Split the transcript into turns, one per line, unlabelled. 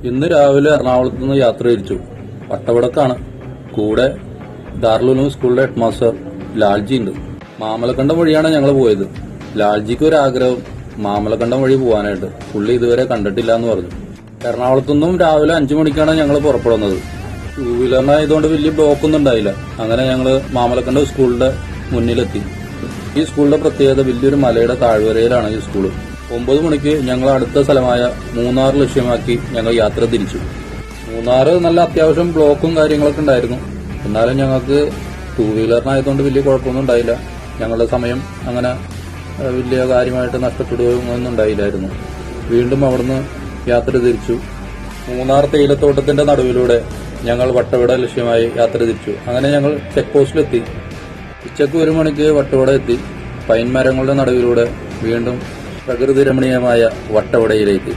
ഇന്ന് രാവിലെ എറണാകുളത്ത് നിന്ന് യാത്ര തിരിച്ചു. വട്ടവടക്കാണ്. കൂടെ ദാറുൽ ഉലൂം സ്കൂളിലെ ഹെഡ് മാസ്റ്റർ ലാൽജി ഉണ്ട്. മാമലക്കണ്ടം വഴിയാണ് ഞങ്ങൾ പോയത്. ലാൽജിക്ക് ഒരു ആഗ്രഹം മാമലക്കണ്ടം വഴി പോകാനായിട്ട്. പുള്ളി ഇതുവരെ കണ്ടിട്ടില്ല എന്ന് പറഞ്ഞു. എറണാകുളത്തുനിന്നും രാവിലെ 5 മണിക്കാണ് ഞങ്ങൾ പുറപ്പെടുന്നത്. 2 വീലറിനായതുകൊണ്ട് വലിയ ബ്ലോക്കൊന്നും ഉണ്ടായില്ല. അങ്ങനെ ഞങ്ങൾ മാമലക്കണ്ടം സ്കൂളിന്റെ മുന്നിലെത്തി. ഈ സ്കൂളിന്റെ പ്രത്യേകത വലിയൊരു മലയുടെ താഴ്വരയിലാണ് ഈ സ്കൂള്. 9 മണിക്ക് ഞങ്ങൾ അടുത്ത സ്ഥലമായ മൂന്നാർ ലക്ഷ്യമാക്കി ഞങ്ങൾ യാത്ര തിരിച്ചു. മൂന്നാറ് നല്ല അത്യാവശ്യം ബ്ലോക്കും കാര്യങ്ങളൊക്കെ ഉണ്ടായിരുന്നു. എന്നാലും ഞങ്ങൾക്ക് 2 വീലറിനായതുകൊണ്ട് വലിയ കുഴപ്പമൊന്നും ഉണ്ടായില്ല. ഞങ്ങളുടെ സമയം അങ്ങനെ വലിയ കാര്യമായിട്ട് നഷ്ടപ്പെടുകയൊന്നും ഉണ്ടായില്ലായിരുന്നു. വീണ്ടും അവിടുന്ന് യാത്ര തിരിച്ചു. മൂന്നാർ തേയിലത്തോട്ടത്തിന്റെ നടുവിലൂടെ ഞങ്ങൾ വട്ടവട ലക്ഷ്യമായി യാത്ര തിരിച്ചു. അങ്ങനെ ഞങ്ങൾ ചെക്ക് പോസ്റ്റിലെത്തി. ഉച്ചക്ക് 1 മണിക്ക് വട്ടവട എത്തി. പൈൻ മരങ്ങളുടെ നടുവിലൂടെ വീണ്ടും പ്രകൃതി രമണീയമായ വട്ടവടയിലേക്ക്.